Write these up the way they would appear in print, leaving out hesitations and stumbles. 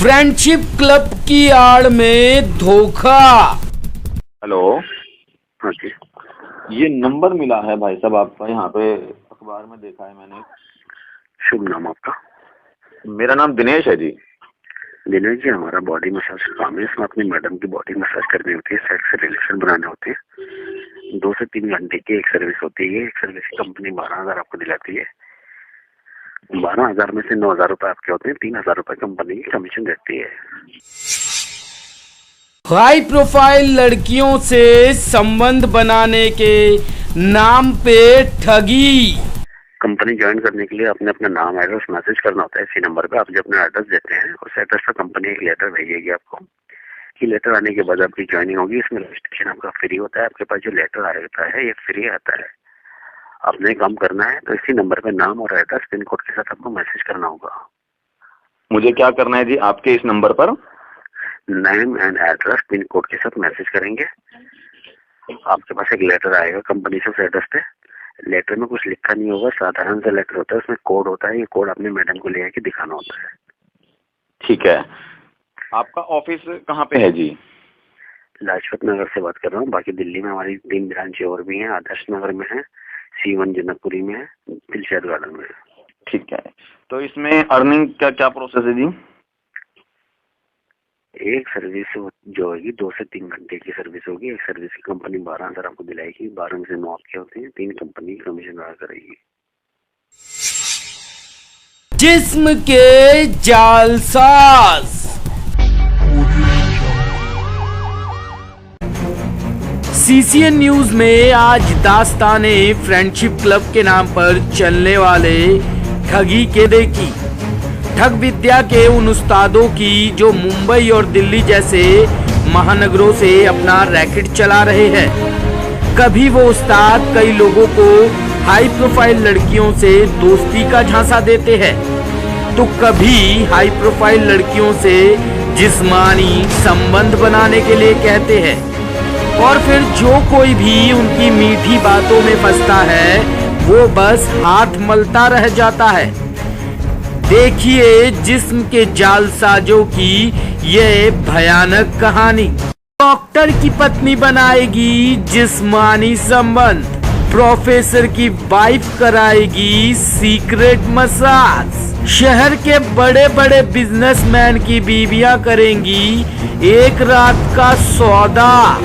Friendship club की आड़ में धोखा। हेलो। हाँ जी। ये नंबर मिला है भाई साहब आपका, यहाँ पे अखबार में देखा है मैंने। शुभ नाम आपका? मेरा नाम दिनेश है जी। दिनेश जी, हमारा बॉडी मसाज का काम है। इसमें अपनी मैडम की बॉडी मसाज करनी होती है, सेक्स से रिलेशन बनाने होते हैं। 2 से 3 घंटे की एक सर्विस होती है। एक सर्विस की कंपनी 12,000 आपको दिलाती है। 12,000 में से 9,000 रुपए आपके होते हैं। 3,000 रुपए कंपनी की कमीशन देती है। हाई प्रोफाइल लड़कियों से संबंध बनाने के नाम पे ठगी। कंपनी ज्वाइन करने के लिए आपने अपना नाम एड्रेस मैसेज करना होता है। इसी नंबर पे आप जब अपना एड्रेस देते हैं, उस एड्रेस पर कंपनी एक लेटर भेजेगी आपको। कि लेटर आने के बाद आपकी ज्वाइनिंग होगी। इसमें रजिस्ट्रेशन आपका फ्री होता है। आपके पास जो लेटर आता है ये फ्री आता है। आपने काम करना है तो इसी नंबर पे नाम और एड्रेस पिन कोड के साथ आपको मैसेज करना होगा। मुझे क्या करना है जी आपके इस नंबर पर? Name and address pin code के साथ मैसेज करेंगे। आपके पास एक लेटर आएगा कंपनी से उस एड्रेस पे। लेटर में कुछ लिखा नहीं होगा, साधारण सा लेटर होता है। उसमें कोड होता है। ये कोड अपने मैडम को ले आके दिखाना होता है। ठीक है। आपका ऑफिस कहाँ पे है जी? लाजपत नगर से बात कर रहा हूँ। बाकी दिल्ली में हमारी 3 ब्रांच और भी हैं। आदर्श नगर में है, C1 जनकपुरी में है, दिलशद गार्डन में है। ठीक है। तो इसमें अर्निंग का क्या प्रोसेस है जी? एक सर्विस जो होगी 2 से 3 घंटे की सर्विस होगी। एक सर्विस की कंपनी 12,000 आपको दिलाएगी। 12 में से 9 आपके होते हैं। 3 कंपनी की कमीशन अदा करेगी। जिस्म के जालसाज। CCN न्यूज में आज दास्ताने फ्रेंडशिप क्लब के नाम पर चलने वाले ठगी के देखी। ठग विद्या के उन उस्तादों की जो मुंबई और दिल्ली जैसे महानगरों से अपना रैकेट चला रहे हैं। कभी वो उस्ताद कई लोगों को हाई प्रोफाइल लड़कियों से दोस्ती का झांसा देते हैं, तो कभी हाई प्रोफाइल लड़कियों से जिस्मानी संबंध बनाने के लिए कहते हैं। और फिर जो कोई भी उनकी मीठी बातों में फंसता है वो बस हाथ मलता रह जाता है। देखिए जिस्म के जालसाजों की ये भयानक कहानी। डॉक्टर की पत्नी बनाएगी जिस्मानी संबंध, प्रोफेसर की वाइफ कराएगी सीक्रेट मसाज, शहर के बड़े बड़े बिजनेसमैन की बीवियां करेंगी एक रात का सौदा।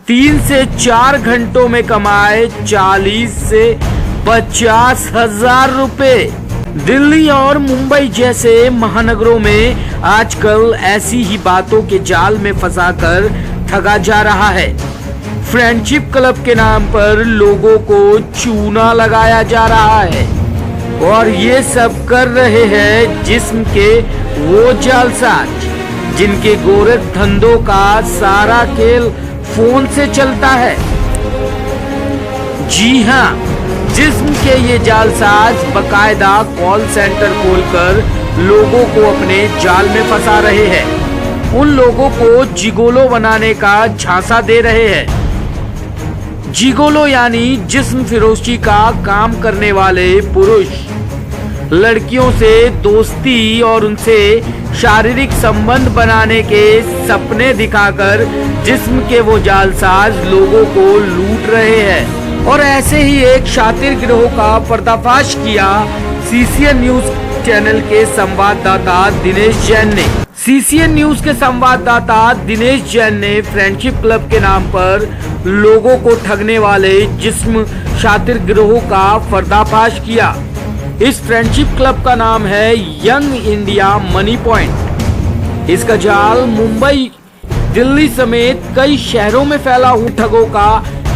3 से 4 घंटों में कमाए 40 से 50 हजार रुपए। दिल्ली और मुंबई जैसे महानगरों में आजकल ऐसी ही बातों के जाल में फंसाकर ठगा जा रहा है। फ्रेंडशिप क्लब के नाम पर लोगों को चूना लगाया जा रहा है और ये सब कर रहे हैं जिस्म के वो जालसाज जिनके गोरख धंधों का सारा खेल फोन से चलता है। जी हाँ, जिस्म के ये जालसाज बकायदा कॉल सेंटर खोलकर लोगों को अपने जाल में फंसा रहे हैं। उन लोगों को जिगोलो बनाने का झांसा दे रहे हैं। जिगोलो यानी जिस्म फिरोशी का काम करने वाले पुरुष लड़कियों से दोस्ती और उनसे शारीरिक संबंध बनाने के सपने दिखाकर जिस्म के वो जालसाज लोगों को लूट रहे हैं। और ऐसे ही एक शातिर गिरोह का पर्दाफाश किया CCN न्यूज चैनल के संवाददाता दिनेश जैन ने। CCN न्यूज के संवाददाता दिनेश जैन ने फ्रेंडशिप क्लब के नाम पर लोगों को ठगने वाले जिस्म शातिर गिरोह का पर्दाफाश किया। इस फ्रेंडशिप क्लब का नाम है यंग इंडिया मनी पॉइंट। इसका जाल मुंबई, दिल्ली समेत कई शहरों में फैला हुआ ठगों का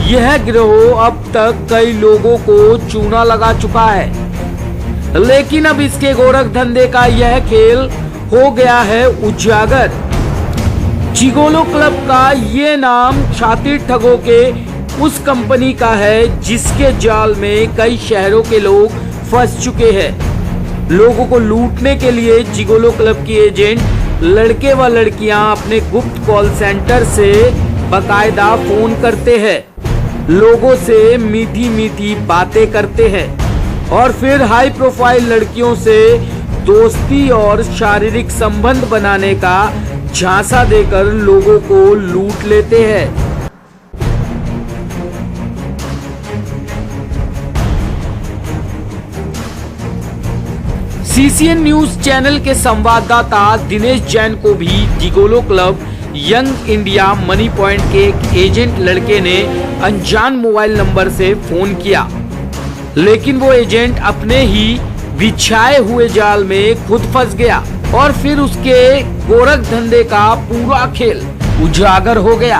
यह गिरोह अब तक कई लोगों को चूना लगा चुका है। लेकिन अब इसके गोरख धंधे का यह खेल हो गया है उजागर। जिगोलो क्लब का ये नाम शातिर ठगों के उस कंपनी का है जिसके जाल में कई शहरों के लोग फंस चुके हैं। लोगों को लूटने के लिए जिगोलो क्लब की एजेंट लड़के व लड़कियां अपने गुप्त कॉल सेंटर से बकायदा फोन करते हैं, लोगों से मीठी मीठी बातें करते हैं और फिर हाई प्रोफाइल लड़कियों से दोस्ती और शारीरिक संबंध बनाने का झांसा देकर लोगों को लूट लेते हैं। सीसीएन न्यूज चैनल के संवाददाता दिनेश जैन को भी gigolo club young India money point के एक एजेंट लड़के ने अनजान मोबाइल नंबर से फोन किया, लेकिन वो एजेंट अपने ही बिछाए हुए जाल में खुद फंस गया और फिर उसके गोरख धंधे का पूरा खेल उजागर हो गया।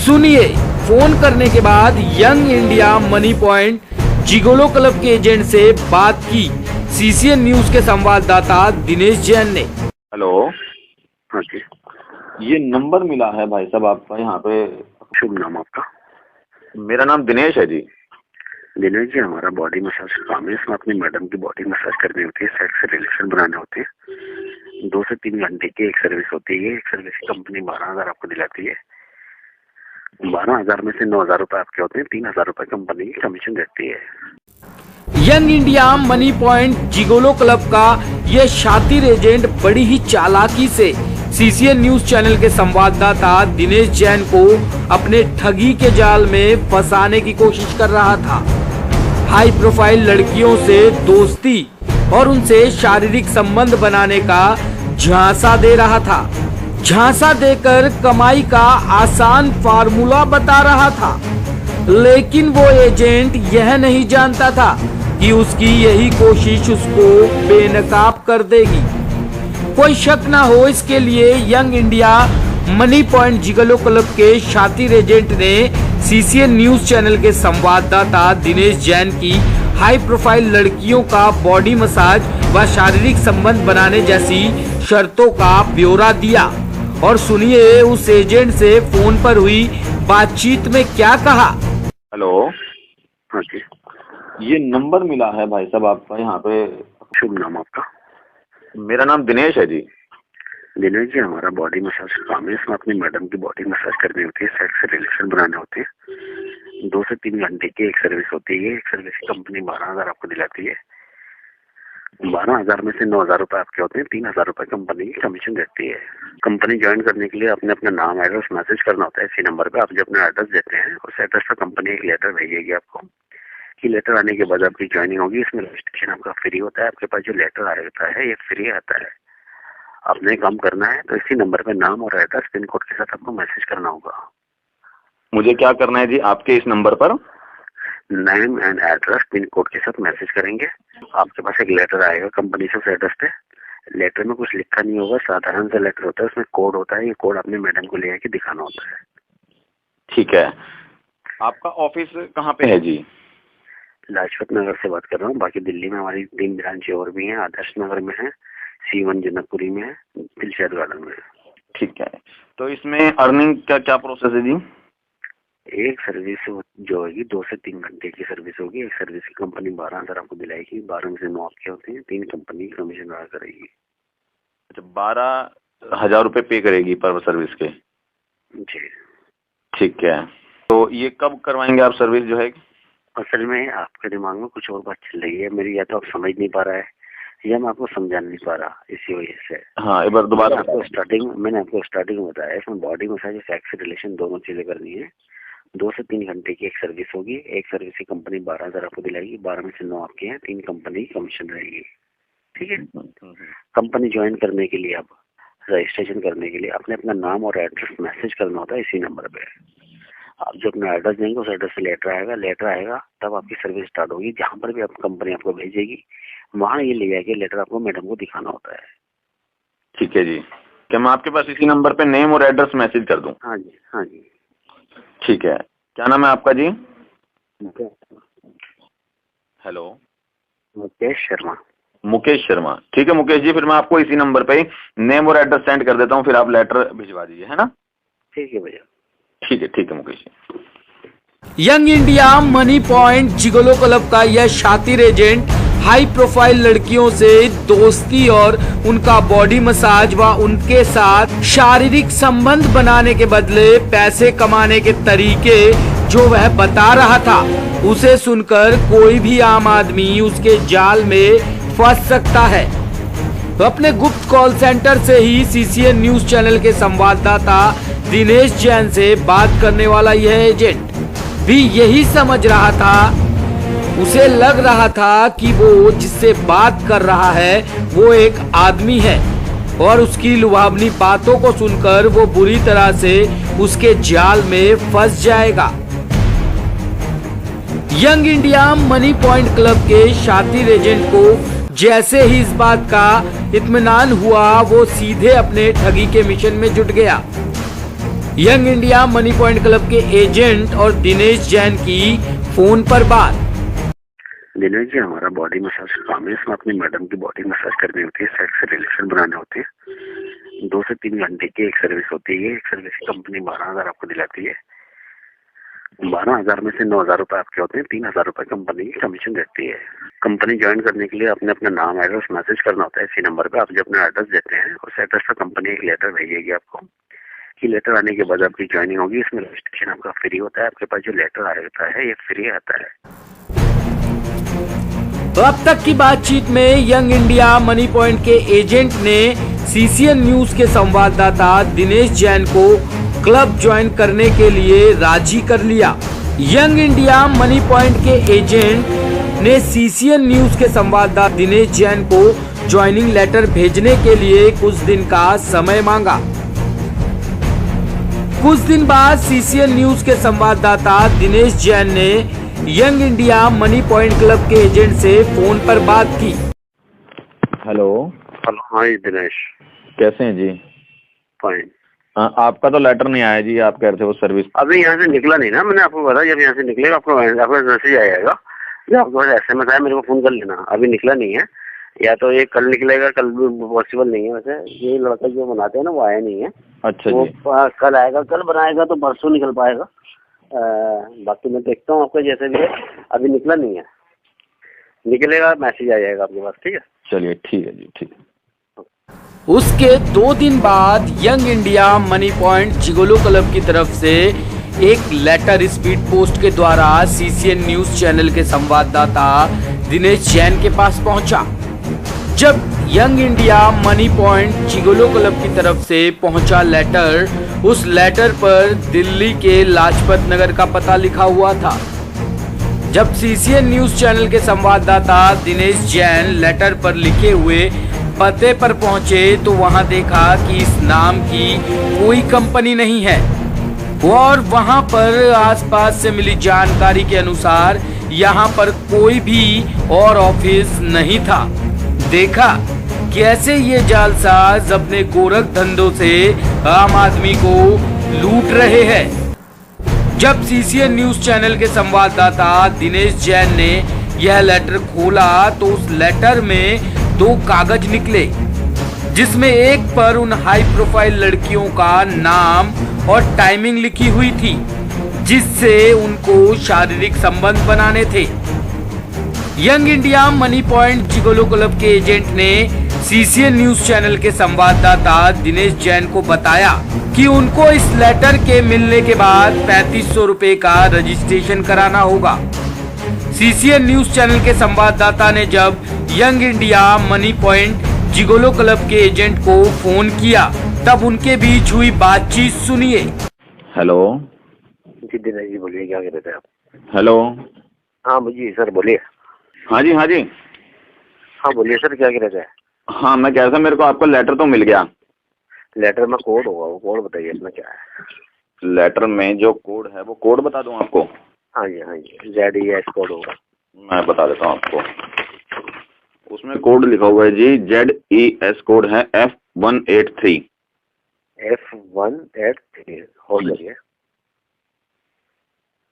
सुनिए, फोन करने के बाद young India money point gigolo club के एजेंट से बात की सीसीएन न्यूज के संवाददाता दिनेश जैन ने। हेलो, हाँ जी। ये नंबर मिला है भाई साहब आपका यहाँ पे। शुभ नाम आपका? मेरा नाम दिनेश है जी। दिनेश जी, हमारा बॉडी मसाज का काम है। इसमें अपनी मैडम की बॉडी मसाज करनी होती है, सेक्स से रिलेशन बनाने होते हैं। 2 से 3 घंटे की एक सर्विस होती है। एक सर्विस की कंपनी 12,000 आपको दिलाती है। 12,000 में से 9,000 रुपए आपके होते हैं। 3,000 रुपए कंपनी की कमीशन देती है। Young India money point gigolo club का यह शातिर एजेंट बड़ी ही चालाकी से सीसीएन न्यूज चैनल के संवाददाता दिनेश जैन को अपने ठगी के जाल में फंसाने की कोशिश कर रहा था। हाई प्रोफाइल लड़कियों से दोस्ती और उनसे शारीरिक संबंध बनाने का झांसा दे रहा था। झांसा देकर कमाई का आसान फार्मूला बता रहा था, लेकिन वो एजेंट यह नहीं जानता था कि उसकी यही कोशिश उसको बेनकाब कर देगी। कोई शक ना हो इसके लिए young India money point gigolo club के शातिर एजेंट ने सीसीएन न्यूज चैनल के संवाददाता दिनेश जैन की हाई प्रोफाइल लड़कियों का बॉडी मसाज व शारीरिक संबंध बनाने जैसी शर्तों का ब्यौरा दिया। और सुनिए उस एजेंट से फोन पर हुई बातचीत में क्या कहा। हेलो, हाँ जी। ये नंबर मिला है भाई साहब आपका यहाँ पे। शुभ नाम आपका? मेरा नाम दिनेश है जी। दिनेश जी, हमारा बॉडी मसाज का काम है। इसमें अपनी मैडम की बॉडी मसाज करनी होती है, सेक्स से रिलेशन बनाने होते हैं। 2 से 3 घंटे की एक सर्विस होती है। एक सर्विस की कंपनी 12,000 आपको दिलाती है। 12,000 में से 9,000 रुपए आपके होते हैं। 3,000 रुपए कंपनी की कमीशन देती है। कंपनी ज्वाइन करने के लिए आपने अपना नाम एड्रेस मैसेज करना होता है। इसी नंबर पे आप जो अपना एड्रेस देते हैं उस एड्रेस पर कंपनी एक लेटर भेजेगी आपको, कि लेटर आने के बाद आपकी ज्वाइनिंग होगी। इसमें रजिस्ट्रेशन आपका फ्री होता है। आपके पास जो लेटर आता है ये फ्री आता है। आपने काम करना है तो इसी नंबर पे नाम और एड्रेस पिन कोड के साथ आपको मैसेज करना होगा। मुझे क्या करना है जी आपके इस नंबर पर? Name and address pin code के साथ मैसेज करेंगे। आपके पास एक लेटर आएगा कंपनी से उस एड्रेस पे। लेटर में कुछ लिखा नहीं होगा, साधारण सा लेटर होता है। उसमें कोड होता है। ये कोड अपने मैडम को ले आके दिखाना होता है। ठीक है। आपका ऑफिस कहाँ पे है जी? लाजपत नगर से बात कर रहा हूँ। बाकी दिल्ली में हमारी 3 ब्रांच और भी हैं। आदर्श नगर में है, C1 जनकपुरी में है, दिलशद गार्डन में है। ठीक है। तो इसमें अर्निंग का क्या प्रोसेस है जी? एक सर्विस जो होगी 2 से 3 घंटे की सर्विस होगी। एक सर्विस की कंपनी 12,000 आपको दिलाएगी। 12 में से 9 आपके होते हैं। 3 कंपनी कमीशन रहा करेगी। अच्छा, 12,000 रुपए पे करेगी पर सर्विस के? जी। ठीक है। तो ये कब करवाएंगे आप सर्विस जो है? असल में आपके दिमाग में कुछ और बात चल रही है मेरी, या तो आप समझ नहीं पा रहा है या मैं आपको समझा नहीं पा रहा, इसी वजह से। हाँ, एक बार दोबारा। मैंने आपको स्टार्टिंग में बताया इसमें बॉडी मसाज सेक्स रिलेशन दोनों चीजें करनी है। 2 से 3 घंटे की एक सर्विस होगी। एक सर्विस की कंपनी 12,000 आपको दिलाएगी। 12 में से 9 आपके हैं। 3 कंपनी कमीशन रहेगी। ठीक है। कंपनी ज्वाइन करने के लिए, आप रजिस्ट्रेशन करने के लिए आपने अपना नाम और एड्रेस मैसेज करना होता है इसी नंबर पे। आप जो अपना एड्रेस देंगे उस एड्रेस से लेटर आएगा तब आपकी सर्विस स्टार्ट होगी। जहाँ पर भी आप कंपनी आपको भेजेगी वहाँ ये ले जाके लेटर आपको मैडम को दिखाना होता है। ठीक है जी। क्या मैं आपके पास इसी नंबर पे नेम और एड्रेस मैसेज कर दूं? हाँ जी, हाँ जी। ठीक है। क्या नाम है आपका जी? हेलो, मुकेश शर्मा। मुकेश शर्मा। ठीक है मुकेश जी, फिर मैं आपको इसी नंबर पे नेम और एड्रेस सेंड कर देता हूँ, फिर आप लेटर भिजवा दीजिए, है ना? ठीक है भैया। ठीक है Mukesh ji. Young India money point gigolo club का यह शातिर एजेंट हाई प्रोफाइल लड़कियों से दोस्ती और उनका बॉडी मसाज व उनके साथ शारीरिक संबंध बनाने के बदले पैसे कमाने के तरीके जो वह बता रहा था, उसे सुनकर कोई भी आम आदमी उसके जाल में फंस सकता है। तो अपने गुप्त कॉल सेंटर से ही सीसीएन न्यूज चैनल के संवाददाता दिनेश जैन से बात करने वाला यह एजेंट भी यही समझ रहा था। उसे लग रहा था कि वो जिससे बात कर रहा है वो एक आदमी है और उसकी लुभावनी बातों को सुनकर वो बुरी तरह से उसके जाल में फंस जाएगा। Young India money point club के शातिर एजेंट को जैसे ही इस बात का इत्मीनान हुआ वो सीधे अपने ठगी के मिशन में जुट गया। Young India money point club के एजेंट और दिनेश जैन की फोन पर बात। दिनेश जी, हमारा बॉडी मसाज का काम है। इसमें अपनी मैडम की बॉडी मसाज करनी होती है, सेक्स से रिलेशन बनाने होते हैं। 2 से 3 घंटे की एक सर्विस होती है। एक सर्विस की कंपनी 12,000 आपको दिलाती है। 12,000 में से 9,000 रुपए आपके होते हैं। 3,000 रुपए कंपनी की कमीशन देती है। कंपनी ज्वाइन करने के लिए आपने अपना नाम एड्रेस मैसेज करना होता है। इसी नंबर पे आप जो अपना एड्रेस देते हैं उस एड्रेस पर कंपनी एक लेटर भेजेगी आपको, कि लेटर आने के बाद आपकी ज्वाइनिंग होगी। इसमें रजिस्ट्रेशन आपका फ्री होता है। आपके पास जो लेटर आता है ये फ्री आता है। तो अब तक की बातचीत में यंग इंडिया मनी पॉइंट के एजेंट ने सीसीएन न्यूज के संवाददाता दिनेश जैन को क्लब ज्वाइन करने के लिए राजी कर लिया। यंग इंडिया मनी पॉइंट के एजेंट ने सीसीएन न्यूज के संवाददाता दिनेश जैन को ज्वाइनिंग लेटर भेजने के लिए कुछ दिन का समय मांगा। कुछ दिन बाद सीसीएन न्यूज के संवाददाता दिनेश जैन ने young India money point club के एजेंट से फोन पर बात की। हेलो। हाँ जी दिनेश, कैसे हैं जी? फाइन। आपका तो लेटर नहीं आया जी, आप कह रहे थे वो सर्विस। अभी यहाँ से निकला नहीं ना, मैंने आपको बताया जब यहाँ से निकलेगा आपको मैसेज आएगा या आपको SMS आया, मेरे को फोन कर लेना। अभी निकला नहीं है, या तो ये कल निकलेगा, कल भी पॉसिबल नहीं है। वैसे ये लड़का जो बनाते हैं ना वो आया नहीं है। अच्छा वो जी। कल आएगा, कल बनाएगा तो परसों निकल पाएगा। बाकी मैं देखता हूँ आपका जैसे भी है। अभी निकला नहीं है, निकलेगा मैसेज आ जाएगा आपके पास। ठीक है, चलिए ठीक है जी, ठीक है। उसके 2 दिन बाद young India money point gigolo club की तरफ से एक लेटर स्पीड पोस्ट के द्वारा सीसीएन न्यूज चैनल के संवाददाता दिनेश जैन के पास पहुंचा। जब young India money point gigolo club की तरफ से पहुंचा लेटर, उस लेटर पर दिल्ली के लाजपत नगर का पता लिखा हुआ था। जब सीसीएन न्यूज चैनल के संवाददाता दिनेश जैन लेटर पर लिखे हुए पते पर पहुंचे तो वहां देखा कि इस नाम की कोई कंपनी नहीं है और वहां पर आसपास से मिली जानकारी के अनुसार यहां पर कोई भी और ऑफिस नहीं था। देखा कैसे ये जालसाज अपने गोरख धंधों से आम आदमी को लूट रहे हैं। जब सीसीएन न्यूज चैनल के संवाददाता दिनेश जैन ने यह लेटर खोला तो उस लेटर में 2 कागज निकले, जिसमें एक पर उन हाई प्रोफाइल लड़कियों का नाम और टाइमिंग लिखी हुई थी जिससे उनको शारीरिक संबंध बनाने थे। Young India money point gigolo club के एजेंट ने सीसीएन न्यूज चैनल के संवाददाता दिनेश जैन को बताया कि उनको इस लेटर के मिलने के बाद 3500 रुपए का रजिस्ट्रेशन कराना होगा। सीसीएन न्यूज चैनल के संवाददाता ने जब young India money point gigolo club के एजेंट को फोन किया तब उनके बीच हुई बातचीत सुनिए। हेलो जी दिनेश जी, बोलिए क्या कह रहे थे आप? हेलो। हाँ जी सर, बोलिए। हाँ जी, हाँ जी। हाँ बोलिए सर, क्या कह रहे थे? हाँ, मैं कह रहा था मेरे को आपका लेटर तो मिल गया। लेटर में कोड होगा, वो कोड बताइए इसमें क्या है। लेटर में जो कोड है वो कोड बता दूं आपको? हाँ जी, ZES कोड होगा। मैं बता देता हूँ आपको। उसमें कोड लिखा हुआ है जी, ZES कोड है F183। F183 हो जाइए।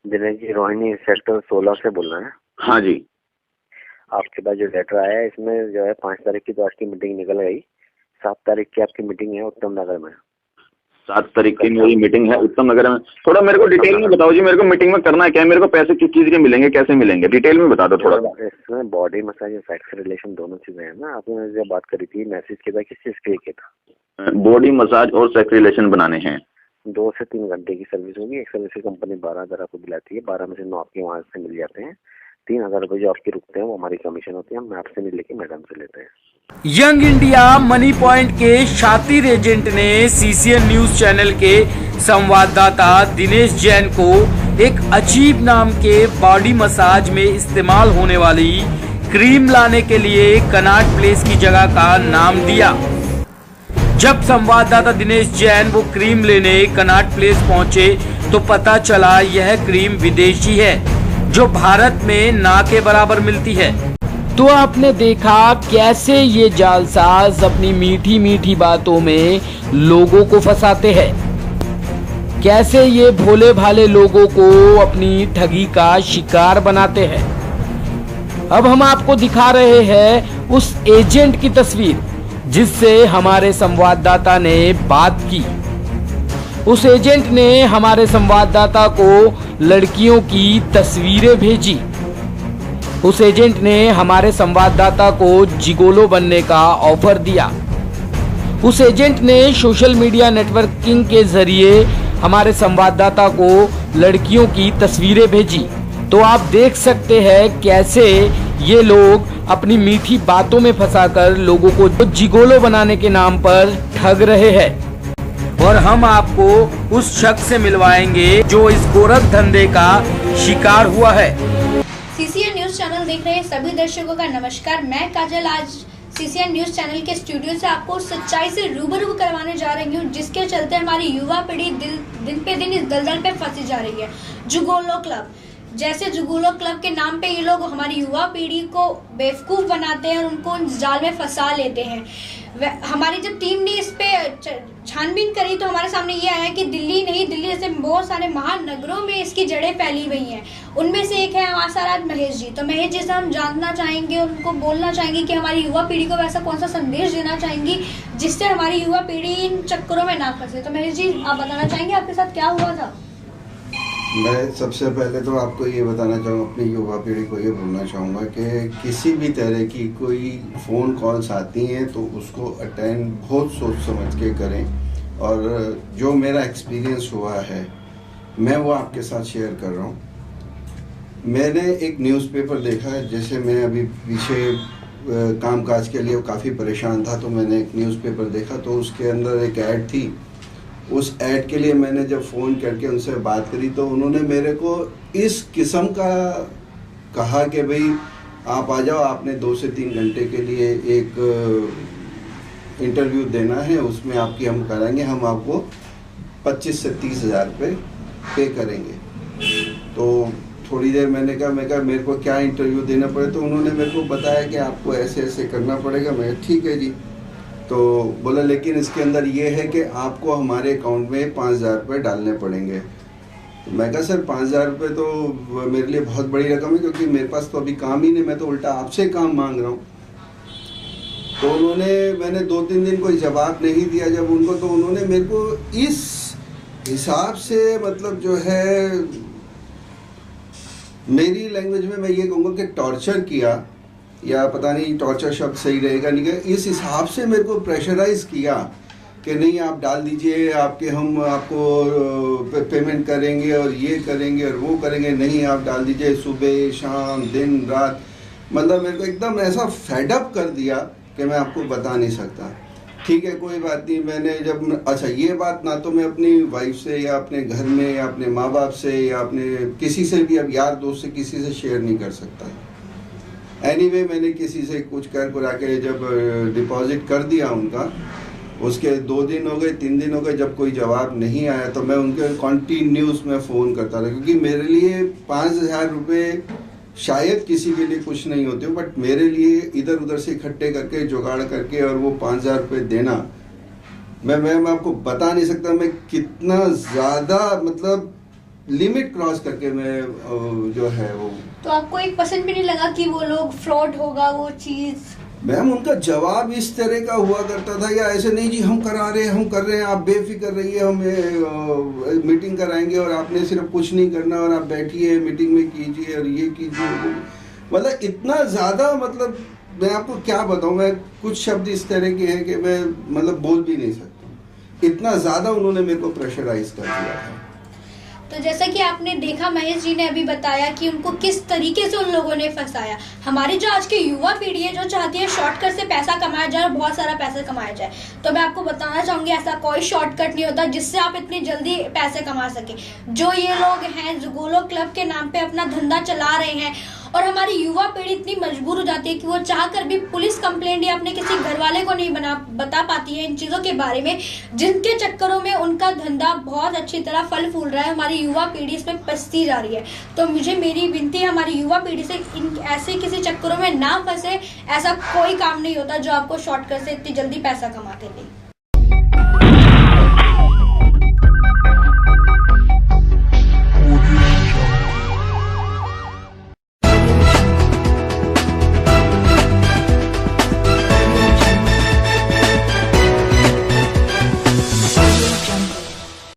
दिनेश जी, रोहिणी सेक्टर 16 से बोल रहे हैं? हाँ जी। आपके पास जो लेटर आया है इसमें जो है 5 तारीख की तो आज की मीटिंग निकल गई। 7 तारीख की आपकी मीटिंग है उत्तम नगर में। 7 तारीख की मेरी मीटिंग है उत्तम नगर में। थोड़ा मेरे को डिटेल में बताओ जी, मेरे को मीटिंग में करना है क्या, मेरे को पैसे किस चीज के मिलेंगे, कैसे मिलेंगे, डिटेल में बता दो थोड़ा। इसमें बॉडी मसाज और सेक्स रिलेशन दोनों चीजें हैं ना। आपने जब बात करी थी मैसेज के बाद, किस चीज के लिए किया था? बॉडी मसाज और सेक्स रिलेशन बनाने हैं। 2 से 3 घंटे की सर्विस होगी। एक सर्विस की कंपनी 12,000 आपको दिलाती है। 12 में से 9 आपके वहाँ से मिल जाते हैं। 3,000 रुपए जो आपके रुकते हैं वो हमारी कमीशन होती है, हम आपसे नहीं लेके मैडम से लेते हैं। यंग इंडिया मनी पॉइंट के शातिर एजेंट ने सीसीएन न्यूज चैनल के संवाददाता दिनेश जैन को एक अजीब नाम के बॉडी मसाज में इस्तेमाल होने वाली क्रीम लाने के लिए कनॉट प्लेस की जगह का नाम दिया। जब संवाददाता दिनेश जैन वो क्रीम लेने कनॉट प्लेस पहुंचे तो पता चला यह क्रीम विदेशी है जो भारत में ना के बराबर मिलती है। तो आपने देखा कैसे ये जालसाज अपनी मीठी मीठी बातों में लोगों को फंसाते हैं, कैसे ये भोले भाले लोगों को अपनी ठगी का शिकार बनाते हैं। अब हम आपको दिखा रहे हैं उस एजेंट की तस्वीर जिससे हमारे संवाददाता ने बात की। उस एजेंट ने हमारे संवाददाता को लड़कियों की तस्वीरें भेजी। उस एजेंट ने हमारे संवाददाता को जिगोलो बनने का ऑफर दिया। उस एजेंट ने सोशल मीडिया नेटवर्किंग के जरिए हमारे संवाददाता को लड़कियों की तस्वीरें भेजी। तो आप देख सकते हैं कैसे ये लोग अपनी मीठी बातों में फंसाकर लोगों को जिगोलो बनाने के नाम पर ठग रहे हैं। और हम आपको उस शख्स से मिलवाएंगे जो इस गोरख धंधे का शिकार हुआ है। सीसीएन न्यूज चैनल देख रहे सभी दर्शकों का नमस्कार। मैं काजल आज सीसीएन न्यूज चैनल के स्टूडियो से आपको सच्चाई से रूबरू करवाने जा रही हूँ, जिसके चलते हमारी युवा पीढ़ी दिन पे दिन इस दलदल पे फंसी जा रही है। जुगोलो क्लब, जैसे जुगोलो क्लब के नाम पे ये लोग हमारी युवा पीढ़ी को बेवकूफ बनाते हैं और उनको जाल में फंसा लेते हैं। हमारी जब टीम ने इस पे छानबीन करी तो हमारे सामने ये आया कि दिल्ली नहीं, दिल्ली जैसे बहुत सारे महानगरों में इसकी जड़ें फैली हुई हैं। उनमें से एक है आसाराज महेश जी। तो महेश जी से हम जानना चाहेंगे, उनको बोलना चाहेंगे कि हमारी युवा पीढ़ी को वैसा कौन सा संदेश देना चाहेंगी जिससे हमारी युवा पीढ़ी इन चक्करों में ना फंसे। तो महेश जी, आप बताना चाहेंगे आपके साथ क्या हुआ था? मैं सबसे पहले तो आपको ये बताना चाहूँगा, अपनी युवा पीढ़ी को ये बोलना चाहूँगा कि किसी भी तरह की कोई फ़ोन कॉल्स आती हैं तो उसको अटेंड बहुत सोच समझ के करें। और जो मेरा एक्सपीरियंस हुआ है मैं वो आपके साथ शेयर कर रहा हूँ। मैंने एक न्यूज़पेपर देखा है, जैसे मैं अभी पीछे कामकाज के लिए काफ़ी परेशान था तो मैंने एक न्यूज़पेपर देखा तो उसके अंदर एक ऐड थी। उस ऐड के लिए मैंने जब फ़ोन करके उनसे बात करी तो उन्होंने मेरे को इस किस्म का कहा कि भाई आप आ जाओ, आपने 2 से 3 घंटे के लिए एक इंटरव्यू देना है, उसमें आपकी हम कराएंगे, हम आपको 25 से 30 हज़ार रुपये पे करेंगे। तो थोड़ी देर मैंने कहा मेरे को क्या इंटरव्यू देना पड़े, तो उन्होंने मेरे को बताया कि आपको ऐसे ऐसे करना पड़ेगा। मैं ठीक है जी। तो बोला लेकिन इसके अंदर ये है कि आपको हमारे अकाउंट में 5,000 रुपये डालने पड़ेंगे। तो मैं कहा सर 5,000 रुपये तो मेरे लिए बहुत बड़ी रकम है, क्योंकि मेरे पास तो अभी काम ही नहीं, मैं तो उल्टा आपसे काम मांग रहा हूँ। तो मैंने 2-3 दिन कोई जवाब नहीं दिया जब उनको, तो उन्होंने मेरे को इस हिसाब से मतलब जो है, मेरी लैंग्वेज में मैं ये कहूँगा कि टॉर्चर किया, या पता नहीं टॉर्चर शब्द सही रहेगा नहीं, इस हिसाब से मेरे को प्रेशराइज किया कि नहीं आप डाल दीजिए, हम आपको पेमेंट करेंगे और ये करेंगे और वो करेंगे, नहीं आप डाल दीजिए, सुबह शाम दिन रात। मतलब मेरे को एकदम ऐसा फेडअप कर दिया कि मैं आपको बता नहीं सकता। ठीक है कोई बात नहीं। मैंने जब अच्छा ये बात ना तो मैं अपनी वाइफ से या अपने घर में या अपने माँ बाप से या अपने किसी से भी, अब यार दोस्त से किसी से शेयर नहीं कर सकता। एनीवे मैंने किसी से कुछ कर कुरा के जब डिपॉजिट कर दिया उनका, उसके 2 दिन हो गए 3 दिन हो गए, जब कोई जवाब नहीं आया तो मैं उनके कंटिन्यूस में फ़ोन करता रहा, क्योंकि मेरे लिए 5,000 रुपये शायद किसी के लिए कुछ नहीं होते, बट मेरे लिए इधर उधर से इकट्ठे करके जुगाड़ करके और वो 5,000 रुपये देना, मैं आपको बता नहीं सकता मैं कितना ज़्यादा मतलब लिमिट क्रॉस करके मैं जो है वो। तो आपको एक पसंद भी नहीं लगा कि वो लोग फ्रॉड होगा वो चीज़? मैम उनका जवाब इस तरह का हुआ करता था, या ऐसे नहीं जी हम करा रहे हैं, हम कर रहे हैं, आप बेफिक्र रहिए, हम मीटिंग कराएंगे और आपने सिर्फ कुछ नहीं करना और आप बैठिए मीटिंग में कीजिए और ये कीजिए। मतलब इतना ज़्यादा, मतलब मैं आपको क्या बताऊँ, मैं कुछ शब्द इस तरह के हैं कि मैं मतलब बोल भी नहीं सकता, इतना ज़्यादा उन्होंने मेरे को प्रेशराइज कर दिया था। तो जैसा कि आपने देखा, महेश जी ने अभी बताया कि उनको किस तरीके से उन लोगों ने फंसाया। हमारी जो आज की युवा पीढ़ी है जो चाहती है शॉर्टकट से पैसा कमाया जाए और बहुत सारा पैसा कमाया जाए, तो मैं आपको बताना चाहूंगी ऐसा कोई शॉर्टकट नहीं होता जिससे आप इतनी जल्दी पैसे कमा सके। जो ये लोग हैं जिगोलो क्लब के नाम पे अपना धंधा चला रहे हैं, और हमारी युवा पीढ़ी इतनी मजबूर हो जाती है कि वो चाहकर भी पुलिस कंप्लेंट या अपने किसी घर वाले को नहीं बता पाती है इन चीजों के बारे में, जिनके चक्करों में उनका धंधा बहुत अच्छी तरह फल फूल रहा है। हमारी युवा पीढ़ी इसमें फंसती जा रही है। तो मेरी विनती है हमारी युवा पीढ़ी से, इन ऐसे किसी चक्करों में ना फंसे। ऐसा कोई काम नहीं होता जो आपको शॉर्टकट से इतनी जल्दी पैसा कमाते नहीं।